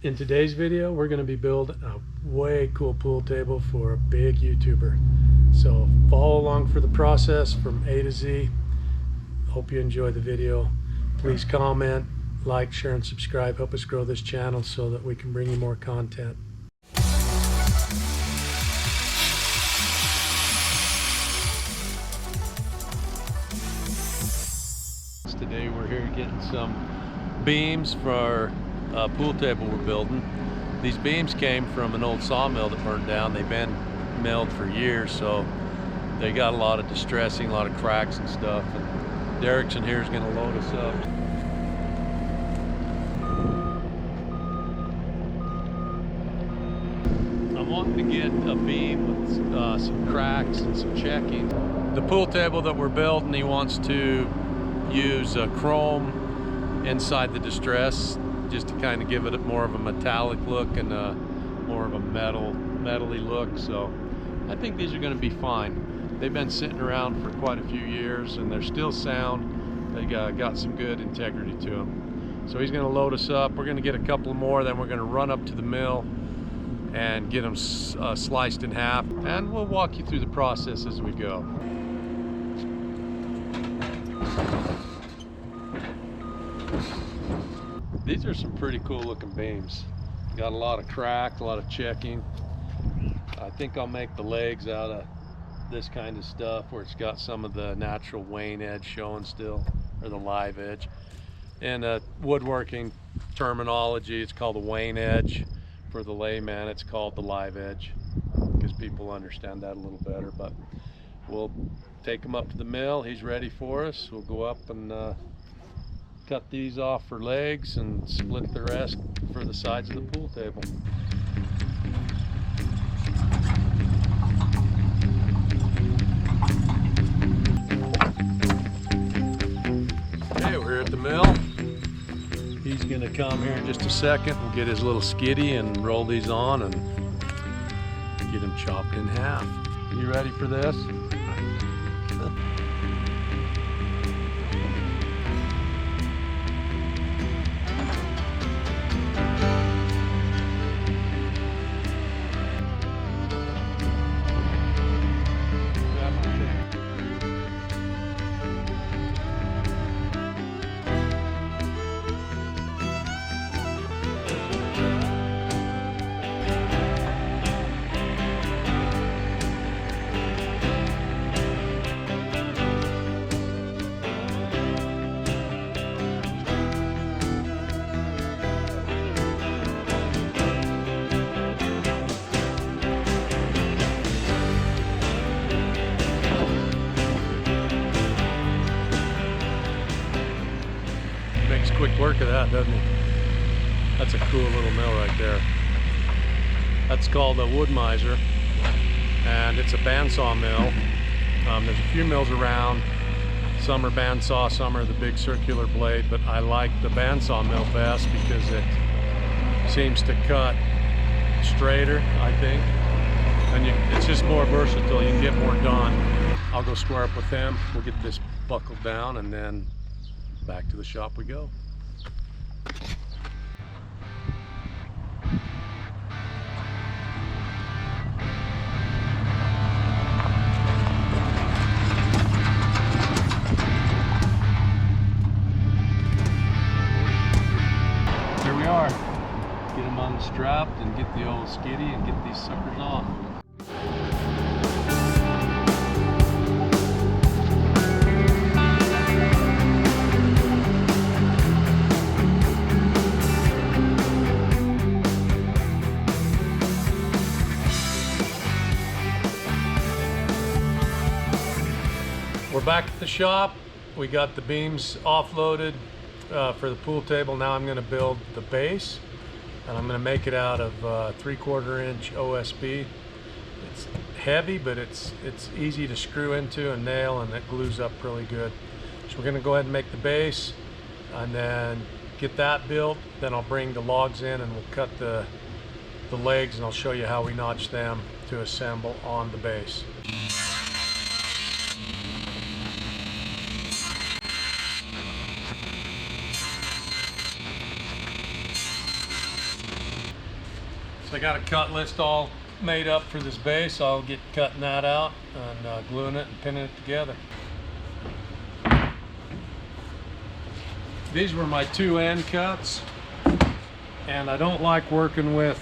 In today's video, we're going to be building a way cool pool table for a big YouTuber. So follow along for the process from A to Z. Hope you enjoy the video. Please comment, like, share, and subscribe. Help us grow this channel so that we can bring you more content. Today we're here getting some beams for our pool table we're building. These beams came from an old sawmill that burned down. They've been milled for years, so they got a lot of distressing, a lot of cracks and stuff. And Derek's in here is going to load us up. I'm wanting to get a beam with some cracks and some checking. The pool table that we're building, he wants to use chrome inside the distress, just to kind of give it more of a metallic look and more of a metally look. So I think these are going to be fine. They've been sitting around for quite a few years and they're still sound. They got some good integrity to them. So he's going to load us up. We're going to get a couple more, then we're going to run up to the mill and get them sliced in half, and we'll walk you through the process as we go. These are some pretty cool looking beams. Got a lot of crack, a lot of checking. I think I'll make the legs out of this kind of stuff where it's got some of the natural wane edge showing still, or the live edge. In woodworking terminology, it's called a wane edge. For the layman, it's called the live edge, because people understand that a little better. But we'll take them up to the mill. He's ready for us. We'll go up and cut these off for legs and split the rest for the sides of the pool table. Okay, we're here at the mill. He's gonna come here in just a second and get his little skiddy and roll these on and get them chopped in half. You ready for this? Makes quick work of that, doesn't he? That's a cool little mill right there. That's called a wood miser, and it's a bandsaw mill. There's a few mills around. Some are bandsaw, some are the big circular blade, but I like the bandsaw mill best because it seems to cut straighter, I think, and it's just more versatile. You can get more done. I'll go square up with him. We'll get this buckled down, and then back to the shop we go. Here we are. Get them unstrapped and get the old skiddy and get these suckers off. We're back at the shop. We got the beams offloaded for the pool table. Now I'm going to build the base, and I'm going to make it out of 3/4 inch OSB. It's heavy, but it's easy to screw into and nail, and it glues up really good. So we're going to go ahead and make the base and then get that built. Then I'll bring the logs in and we'll cut the legs, and I'll show you how we notch them to assemble on the base. So I got a cut list all made up for this base. I'll get cutting that out and gluing it and pinning it together. These were my 2 end cuts, and I don't like working with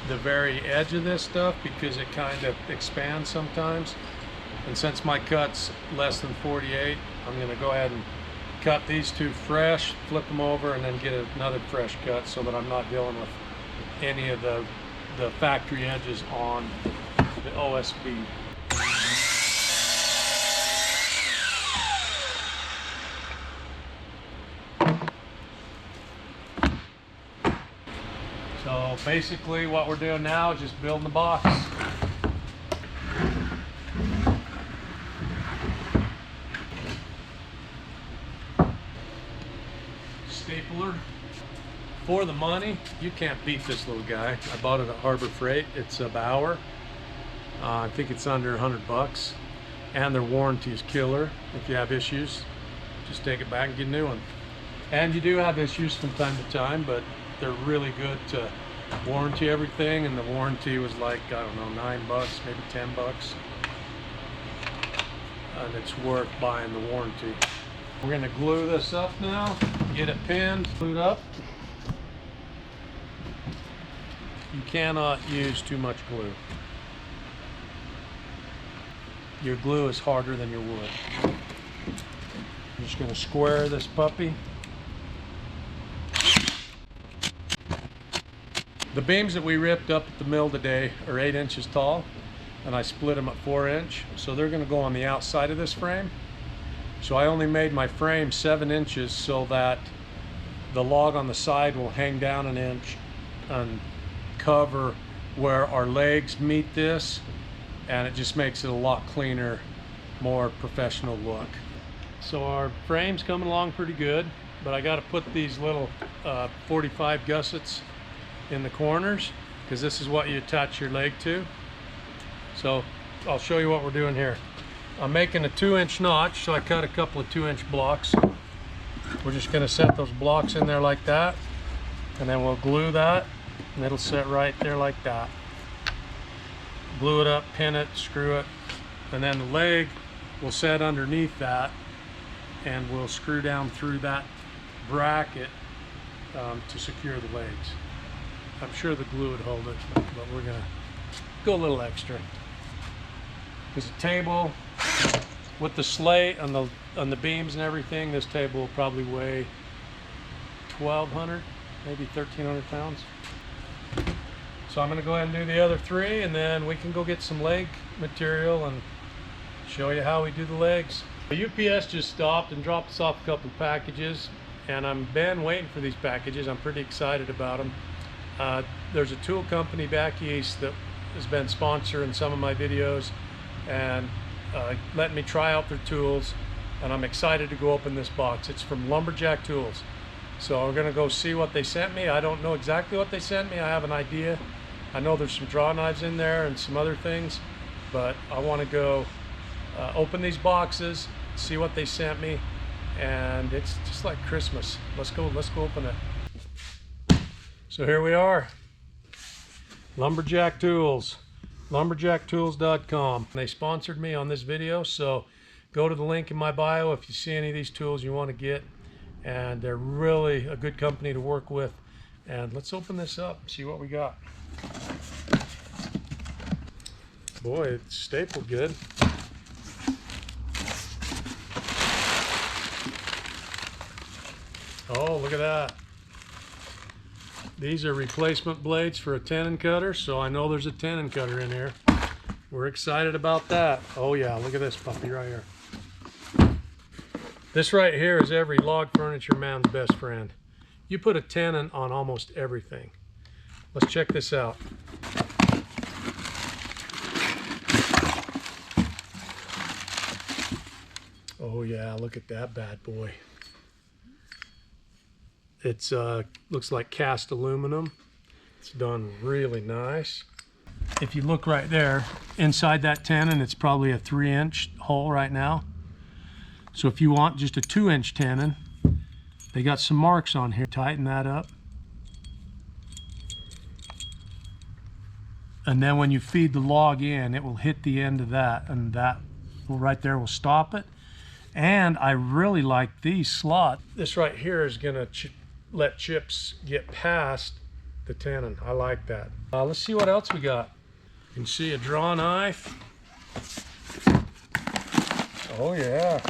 the very edge of this stuff because it kind of expands sometimes. And since my cut's less than 48, I'm going to go ahead and cut these 2 fresh, flip them over, and then get another fresh cut so that I'm not dealing with any of the factory edges on the OSB. So basically what we're doing now is just building the box. Stapler. For the money, you can't beat this little guy. I bought it at Harbor Freight. It's a Bauer. I think it's under 100 bucks. And their warranty is killer. If you have issues, just take it back and get a new one. And you do have issues from time to time, but they're really good to warranty everything. And the warranty was like, I don't know, 9 bucks, maybe 10 bucks. And it's worth buying the warranty. We're gonna glue this up now, get it pinned, glued up. You cannot use too much glue. Your glue is harder than your wood. I'm just gonna square this puppy. The beams that we ripped up at the mill today are 8 inches tall, and I split them at 4 inch. So they're gonna go on the outside of this frame. So I only made my frame 7 inches so that the log on the side will hang down 1 inch and cover where our legs meet this, and it just makes it a lot cleaner, more professional look. So our frame's coming along pretty good, but I got to put these little 45 gussets in the corners because this is what you attach your leg to. So I'll show you what we're doing here. I'm making a 2-inch notch, so I cut a couple of 2-inch blocks. We're just going to set those blocks in there like that, and then we'll glue that, and it'll sit right there like that. Glue it up, pin it, screw it, and then the leg will set underneath that, and we'll screw down through that bracket to secure the legs. I'm sure the glue would hold it, but we're going to go a little extra. Because the table, with the slate on the beams and everything, this table will probably weigh 1,200, maybe 1,300 pounds. So I'm going to go ahead and do the other 3, and then we can go get some leg material and show you how we do the legs. The UPS just stopped and dropped us off a couple of packages, and I've been waiting for these packages. I'm pretty excited about them. There's a tool company back east that has been sponsoring some of my videos and letting me try out their tools, and I'm excited to go open this box. It's from Lumberjack Tools. So we're gonna go see what they sent me. I don't know exactly what they sent me. I have an idea. I know there's some draw knives in there and some other things, but I want to go open these boxes, see what they sent me, and it's just like Christmas. Let's go open it. So here we are, Lumberjack Tools, lumberjacktools.com. They sponsored me on this video, so go to the link in my bio if you see any of these tools you want to get, and they're really a good company to work with. And let's open this up and see what we got. Boy, it's stapled good. Oh, look at that. These are replacement blades for a tenon cutter, so I know there's a tenon cutter in here. We're excited about that. Oh yeah, look at this puppy right here. This right here is every log furniture man's best friend. You put a tenon on almost everything. Let's check this out. Oh yeah, look at that bad boy. It's looks like cast aluminum. It's done really nice. If you look right there, inside that tenon, it's probably a 3-inch hole right now. So if you want just a 2-inch tenon, they got some marks on here. Tighten that up. And then when you feed the log in, it will hit the end of that, and that will right there will stop it. And I really like these slots. This right here is gonna let chips get past the tenon. I like that. Let's see what else we got. You can see a draw knife. Oh yeah.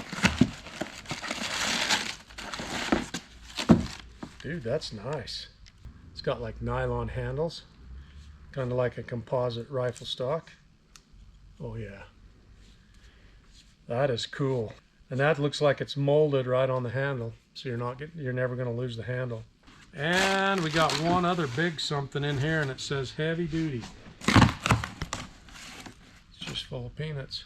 Dude, that's nice. It's got like nylon handles, kind of like a composite rifle stock. Oh yeah. That is cool. And that looks like it's molded right on the handle, so you're never going to lose the handle. And we got one other big something in here, and it says heavy duty. It's just full of peanuts.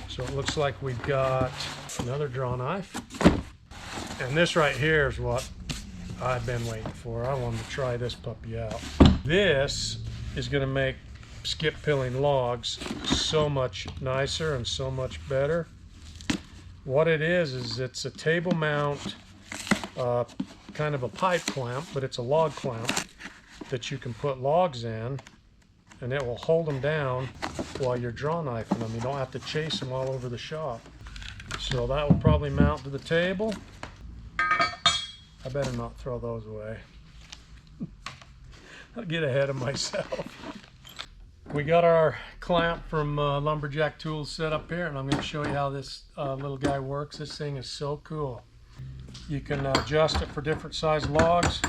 So it looks like we've got another draw knife. And this right here is what I've been waiting for. I wanted to try this puppy out. This is going to make skip pilling logs so much nicer and so much better. What it is it's a table mount, kind of a pipe clamp, but it's a log clamp that you can put logs in, and it will hold them down while you're draw knifing them. You don't have to chase them all over the shop. So that will probably mount to the table. I better not throw those away. I'll get ahead of myself. We got our clamp from Lumberjack Tools set up here, and I'm going to show you how this little guy works. This thing is so cool. You can adjust it for different size logs.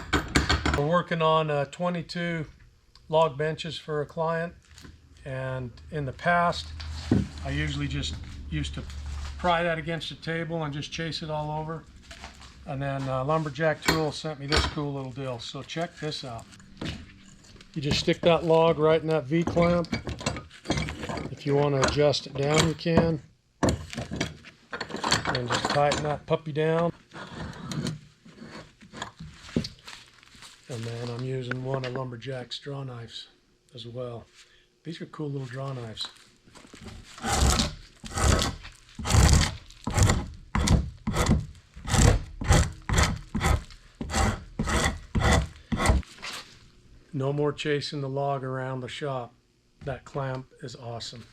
We're working on 22 log benches for a client, and in the past I usually just used to pry that against the table and just chase it all over. And then Lumberjack Tools sent me this cool little deal. So check this out. You just stick that log right in that V-clamp. If you want to adjust it down, you can. And just tighten that puppy down. And then I'm using one of Lumberjack's draw knives as well. These are cool little draw knives. No more chasing the log around the shop. That clamp is awesome.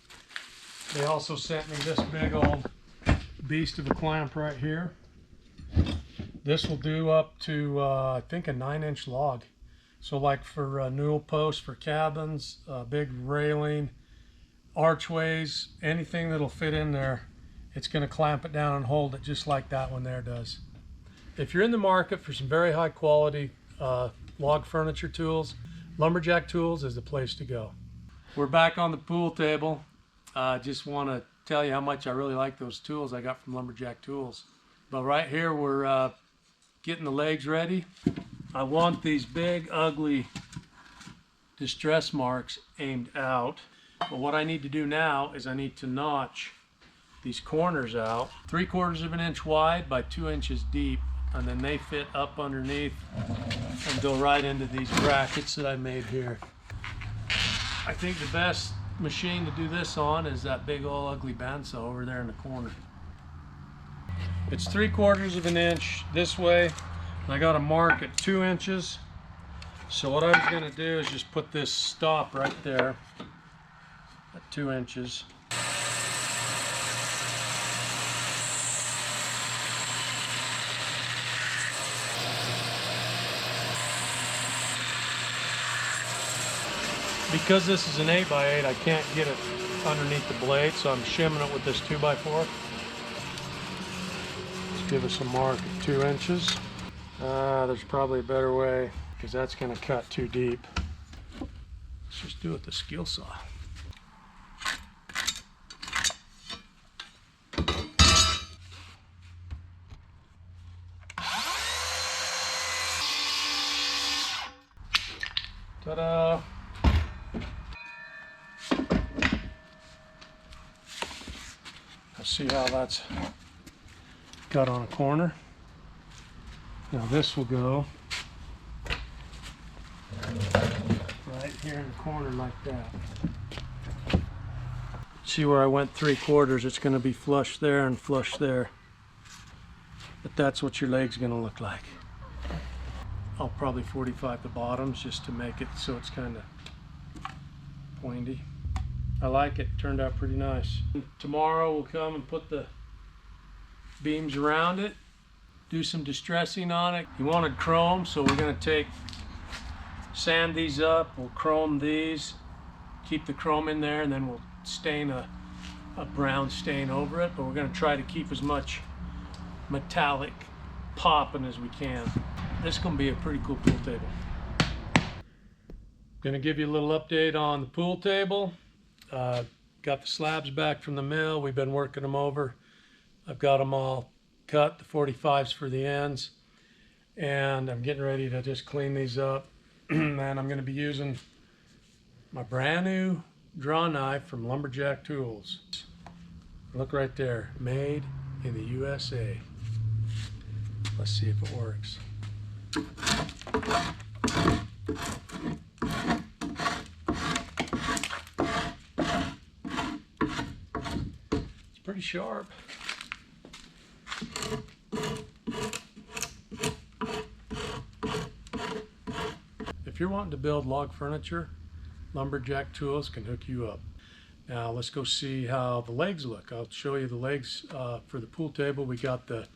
They also sent me this big old beast of a clamp right here. This will do up to, I think, a 9-inch log. So like for newel posts, for cabins, big railing, archways, anything that'll fit in there, it's going to clamp it down and hold it just like that one there does. If you're in the market for some very high quality log furniture tools, Lumberjack Tools is the place to go. We're back on the pool table. Just want to tell you how much I really like those tools I got from Lumberjack Tools. But right here we're getting the legs ready. I want these big ugly distress marks aimed out. But what I need to do now is I need to notch these corners out 3/4 of an inch wide by 2 inches deep, and then they fit up underneath and go right into these brackets that I made here. I think the best machine to do this on is that big old ugly bandsaw over there in the corner. It's 3/4 of an inch this way, and I got a mark at 2 inches. So what I was going to do is just put this stop right there at 2 inches. Because this is an 8x8, I can't get it underneath the blade, so I'm shimming it with this 2x4. Let's give us a mark at 2 inches. There's probably a better way, because that's going to cut too deep. Let's just do it with the skill saw. Ta-da! See how that's cut on a corner. Now this will go right here in the corner like that. See where I went 3/4? It's going to be flush there and flush there. But that's what your leg's going to look like. I'll probably 45 the bottoms just to make it so it's kind of pointy. I like it. Turned out pretty nice. Tomorrow we'll come and put the beams around it, do some distressing on it. He wanted chrome, so we're going to sand these up. We'll chrome these, keep the chrome in there, and then we'll stain a brown stain over it. But we're going to try to keep as much metallic popping as we can. This is going to be a pretty cool pool table. Going to give you a little update on the pool table. Got the slabs back from the mill. We've been working them over. I've got them all cut, the 45s for the ends, and I'm getting ready to just clean these up. And I'm going to be using my brand new draw knife from Lumberjack Tools. Look right there, made in the USA. Let's see if it works. It's pretty sharp. If you're wanting to build log furniture, Lumberjack Tools can hook you up. Now let's go see how the legs look. I'll show you the legs for the pool table. We got the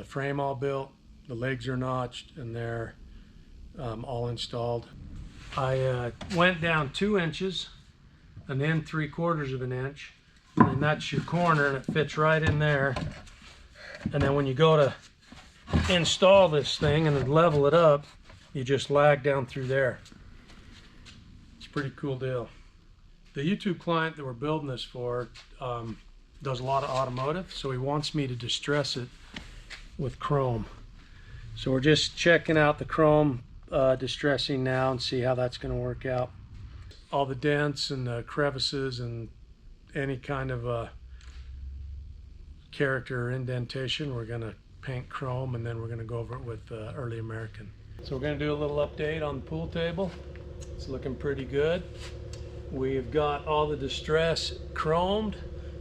frame all built, the legs are notched, and they're all installed. I went down 2 inches and then 3/4 of an inch, and that's your corner, and it fits right in there. And then when you go to install this thing and then level it up, you just lag down through there. It's a pretty cool deal. The YouTube client that we're building this for does a lot of automotive, so he wants me to distress it with chrome. So we're just checking out the chrome distressing now and see how that's going to work out. All the dents and the crevices and any kind of character or indentation, we're going to paint chrome, and then we're going to go over it with Early American. So we're going to do a little update on the pool table. It's looking pretty good. We've got all the distress chromed,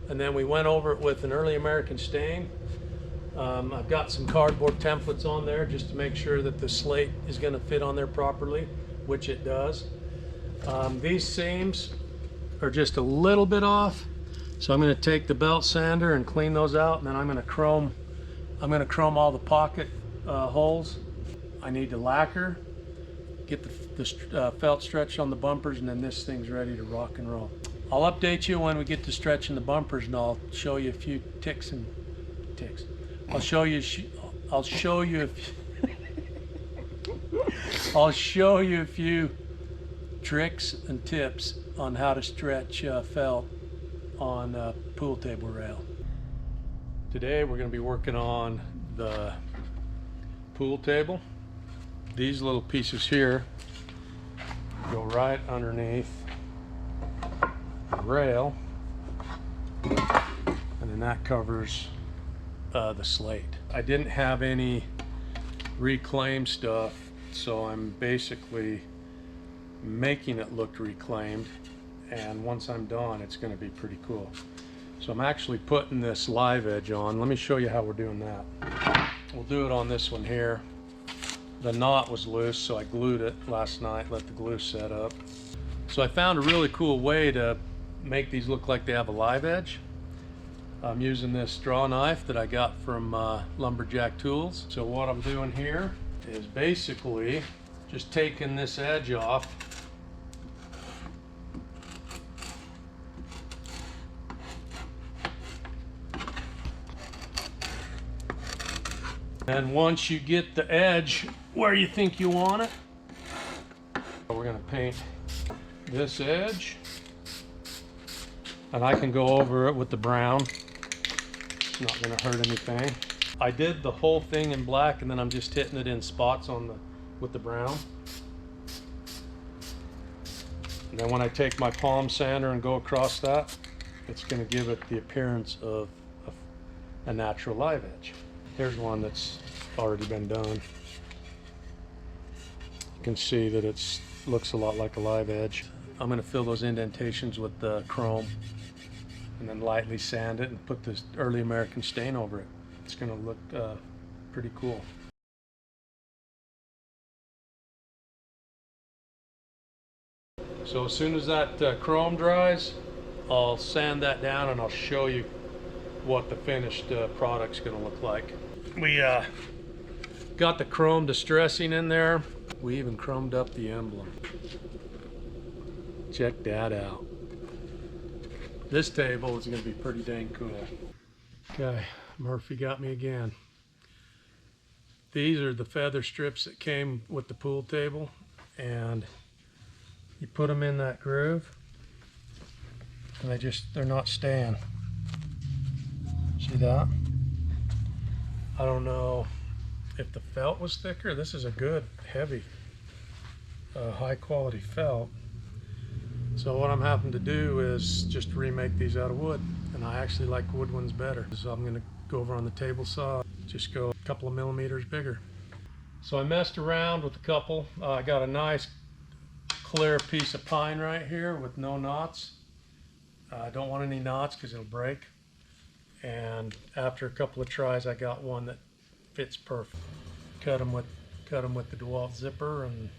and then we went over it with an Early American stain. I've got some cardboard templates on there just to make sure that the slate is going to fit on there properly, which it does. These seams are just a little bit off, so I'm going to take the belt sander and clean those out, and then I'm going to chrome all the pocket holes. I need to lacquer, get the felt stretched on the bumpers, and then this thing's ready to rock and roll. I'll update you when we get to stretching the bumpers, and I'll show you a few ticks. I'll show you a few tricks and tips on how to stretch felt on a pool table rail. Today we're going to be working on the pool table. These little pieces here go right underneath the rail, and then that covers the slate. I didn't have any reclaimed stuff, so I'm basically making it look reclaimed, and once I'm done, it's going to be pretty cool. So I'm actually putting this live edge on. Let me show you how we're doing that. We'll do it on this one here. The knot was loose, so I glued it last night, let the glue set up. So I found a really cool way to make these look like they have a live edge. I'm using this draw knife that I got from Lumberjack Tools. So what I'm doing here is basically just taking this edge off. And once you get the edge where you think you want it, we're going to paint this edge, and I can go over it with the brown. It's not going to hurt anything. I did the whole thing in black, and then I'm just hitting it in spots with the brown. And then when I take my palm sander and go across that, it's going to give it the appearance of a natural live edge. Here's one that's already been done. You can see that it looks a lot like a live edge. I'm going to fill those indentations with the chrome and then lightly sand it and put this Early American stain over it. It's going to look pretty cool. So as soon as that chrome dries, I'll sand that down and I'll show you what the finished product's gonna look like. We got the chrome distressing in there. We even chromed up the emblem. Check that out. This table is gonna be pretty dang cool. Okay, Murphy got me again. These are the feather strips that came with the pool table, and you put them in that groove and they're not staying. See that? I don't know if the felt was thicker. This is a good, heavy, high quality felt. So what I'm having to do is just remake these out of wood, and I actually like wood ones better. So I'm gonna go over on the table saw, just go a couple of millimeters bigger. So I messed around with a couple. I got a nice clear piece of pine right here with no knots. I don't want any knots because it'll break. And after a couple of tries, I got one that fits perfect. Cut them with the DeWalt zipper, and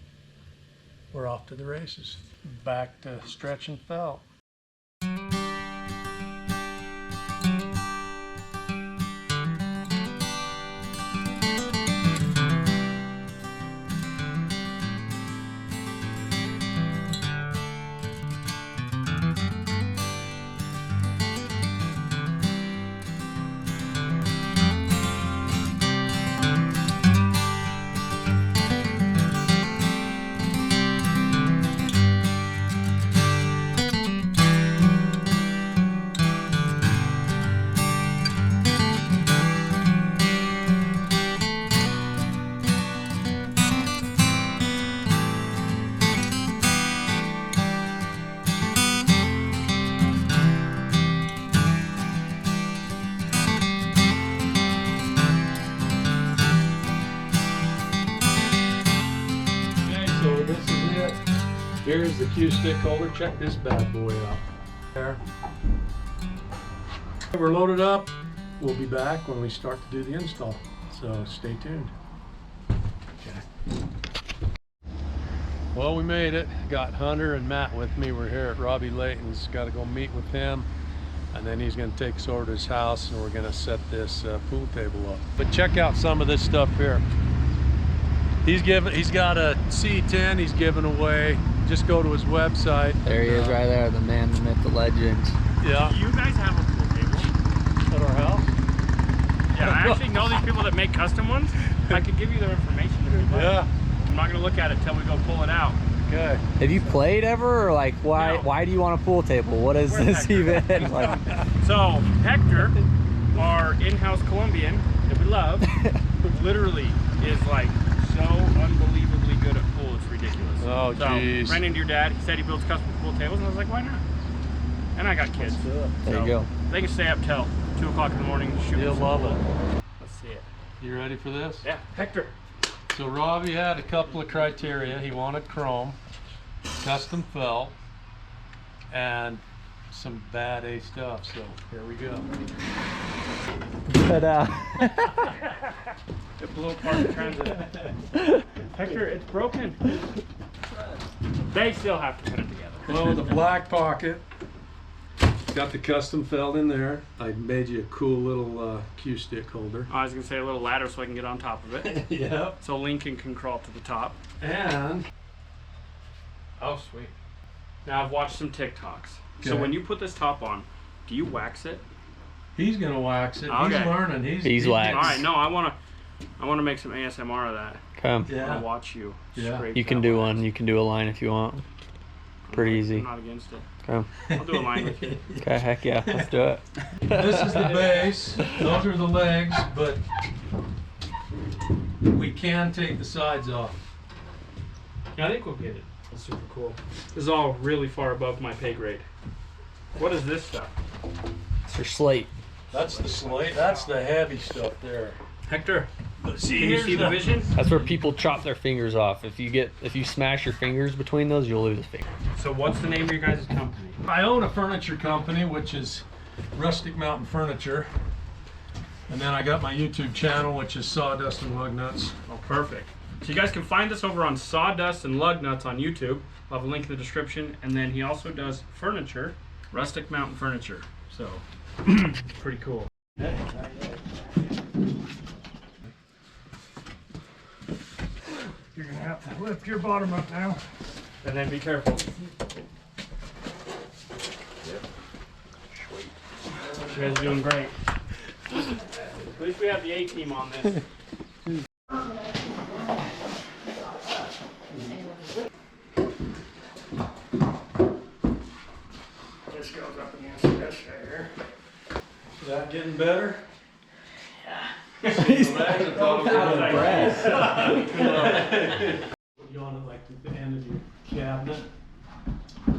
we're off to the races. Back to stretching felt. Here's the cue stick holder. Check this bad boy out. There. We're loaded up. We'll be back when we start to do the install. So stay tuned. Okay. Well, we made it. Got Hunter and Matt with me. We're here at Robby Layton's. Got to go meet with him, and then he's going to take us over to his house, and we're going to set this pool table up. But check out some of this stuff here. He's got a C10 he's giving away. Just go to his website. There he is right there, the man, the myth, the legend. Yeah. Do you guys have a pool table? At our house? Yeah, I actually know these people that make custom ones. I could give you their information if you'd like. Yeah. I'm not gonna look at it till we go pull it out. Okay. Have you played ever, or like why do you want a pool table? What is this even? Like... So Hector, our in-house Colombian that we love, literally is like so unbelievably good at pool, it's ridiculous. Oh, jeez. So, ran into your dad, he said he builds custom pool tables, and I was like, why not? And I got kids. There you go. They can stay up till 2 o'clock in the morning. You'll love it. Let's see it. You ready for this? Yeah, Hector. So Robby had a couple of criteria. He wanted chrome, custom felt, and some bad A stuff. So here we go. But It blew apart the transit. Hector, it's broken. They still have to put it together. Well, the black pocket. Got the custom felt in there. I made you a cool little cue stick holder. I was gonna say a little ladder so I can get on top of it. Yep. So Lincoln can crawl to the top. And oh, sweet. Now I've watched some TikToks. So when you put this top on, do you wax it? he's gonna wax it. Okay. He's learning. He's waxed. All right. No, I wanna make some ASMR of that. Come. I wanna watch you. Scrape You can that do wax. one. You can do a line if you want. Pretty easy. I'm not against it. Come. I'll do a line with you. Okay, heck yeah, let's do it. This is the base. Those are the legs, but we can take the sides off. I think we'll get it. That's super cool. This is all really far above my pay grade. What is this stuff? It's for slate. That's the slate. That's the heavy stuff there. Hector, See, can you see the vision? That's where people chop their fingers off. If you smash your fingers between those, you'll lose a finger. So what's the name of your guys' company? I own a furniture company, which is Rustic Mountain Furniture. And then I got my YouTube channel, which is Sawdust Lugnuts. Oh, perfect. So you guys can find this over on Sawdust and Lugnuts on YouTube. I'll have a link in the description. And then he also does furniture, rustic mountain furniture. So pretty cool. You're gonna have to lift your bottom up now. And then be careful. You guys are doing great. At least we have the A-team on this. This goes up against this here. Is that getting better? He's out of breath. Put you on it like the end of your cabinet.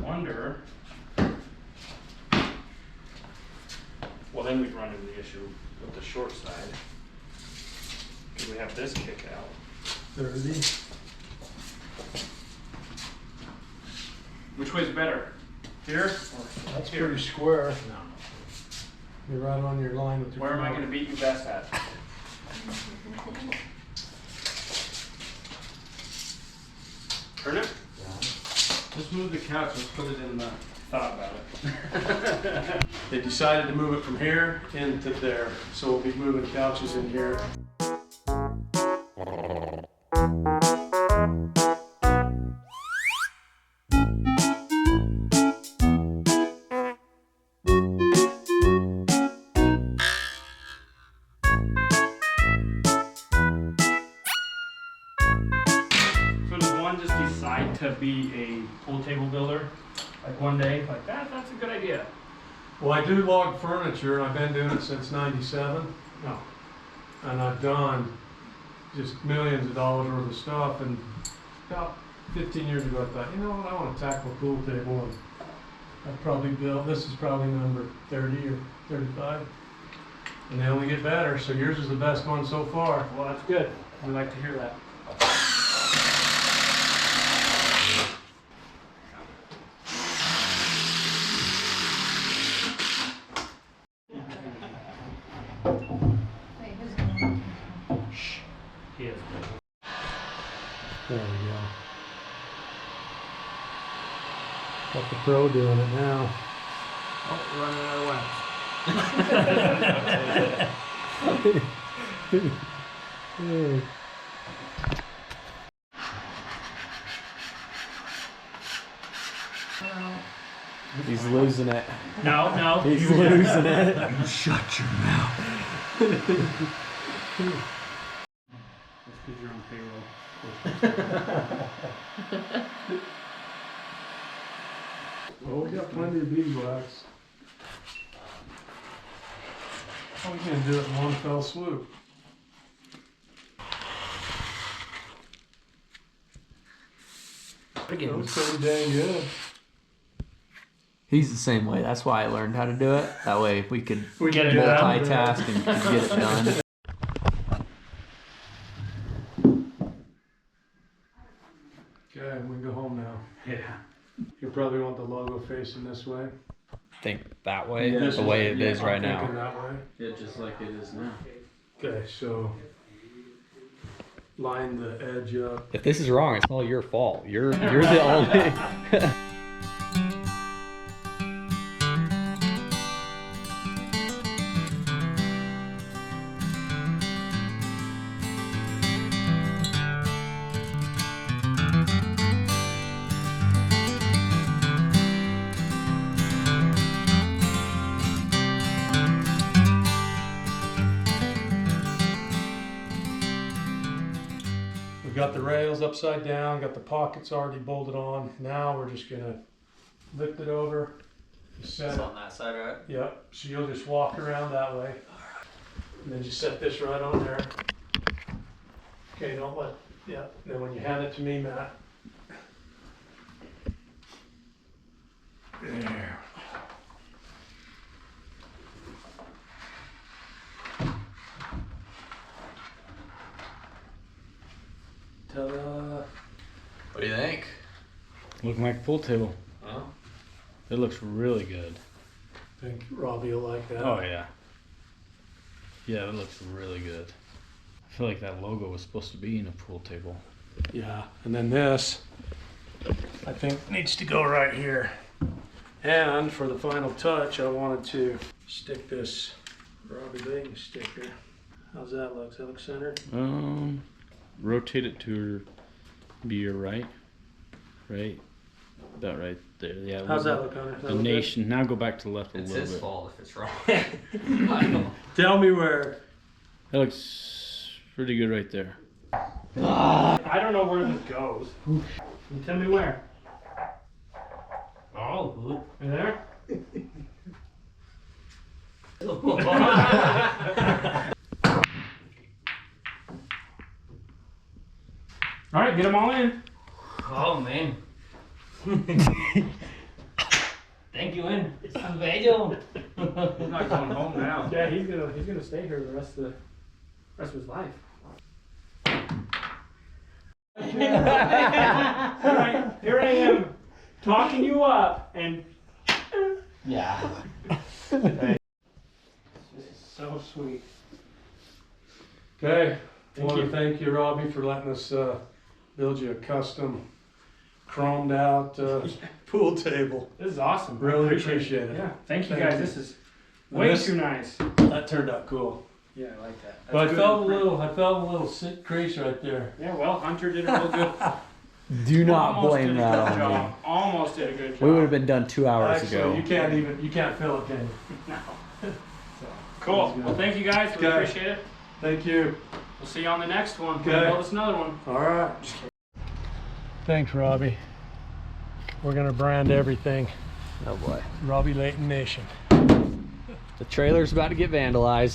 Wonder. Well, then we'd run into the issue with the short side. Because we have this kick out. 30. Which way's better? Here? Or That's here? pretty square. You're right on your line with your Where am I going to beat you best at? Turn it? Just move the couch. Let's put it in the. Thought about it. They decided to move it from here into there, so we'll be moving couches in here. So does one just decide to be a pool table builder? Like one day, like that's a good idea. Well, I do log furniture, and I've been doing it since '97, No. and I've done just millions of dollars worth of stuff. And about 15 years ago, I thought, you know what, I want to tackle a pool table, and I've probably built. This is probably number 30 or 35, and they only get better. So yours is the best one so far. Well, that's good. We like to hear that. He is good. There we go. Got the pro doing it now. Oh, we're running out of wax. Hey. He's losing it. No. He's losing it. Shut your mouth. That's because you're on payroll. Well, we got plenty of beeswax. Oh, we can do it in one fell swoop. That was pretty dang good. He's the same way. That's why I learned how to do it. That way we could Get it done. multitask and get it done. Okay, we can go home now. Yeah. You probably want the logo facing this way. Think that way, This the way it is I'm right thinking now. that way. Yeah, just like it is now. Okay, so line the edge up. If this is wrong, it's all your fault. You're the only. We've got the rails upside down, got the pockets already bolted on. Now we're just gonna lift it over, set it. on that side, right? Yep, so you'll just walk around that way. And then just set this right on there. Okay, don't let, yeah, then when you hand it to me, Matt. There. Ta-da. What do you think? Looking like a pool table. Huh? It looks really good. I think Robbie will like that. Oh yeah. Yeah, that looks really good. I feel like that logo was supposed to be in a pool table. Yeah, and then this, I think, needs to go right here. And for the final touch, I wanted to stick this Robby Layton sticker. How's that look? Does that look centered? Rotate it to be your right. Right. About right there. Yeah. How's that look, Hunter? The nation. Now go back to the left a It's little his bit. fault if it's wrong. Tell me where. That looks pretty good right there. I don't know where this goes. You tell me where. Oh, You there? All right, get them all in. oh man. Thank you, in. I'm bello. He's not going home now. Yeah, he's gonna stay here the rest of his life. Here I am, talking you up, and Yeah. this is so sweet. Okay, I want to thank you, Robby, for letting us build you a custom, chromed out pool table. This is awesome. Really appreciate it. Yeah, thank you Thank guys. you. This is And way this- too nice. That turned out cool. Yeah, I like that. But I good. felt a little sick crease right there. Yeah, well, Hunter did a real good. Do not almost blame did a that good on me. job. Almost did a good job. We would have been done 2 hours Actually, ago. you can't feel it, can you? No. Cool. Well, thank you guys. We Okay. appreciate it. Thank you. We'll see you on the next one. Okay. Build us another one. All right. Thanks, Robby. We're gonna brand everything Oh boy. Robby Layton Nation. The trailer's about to get vandalized.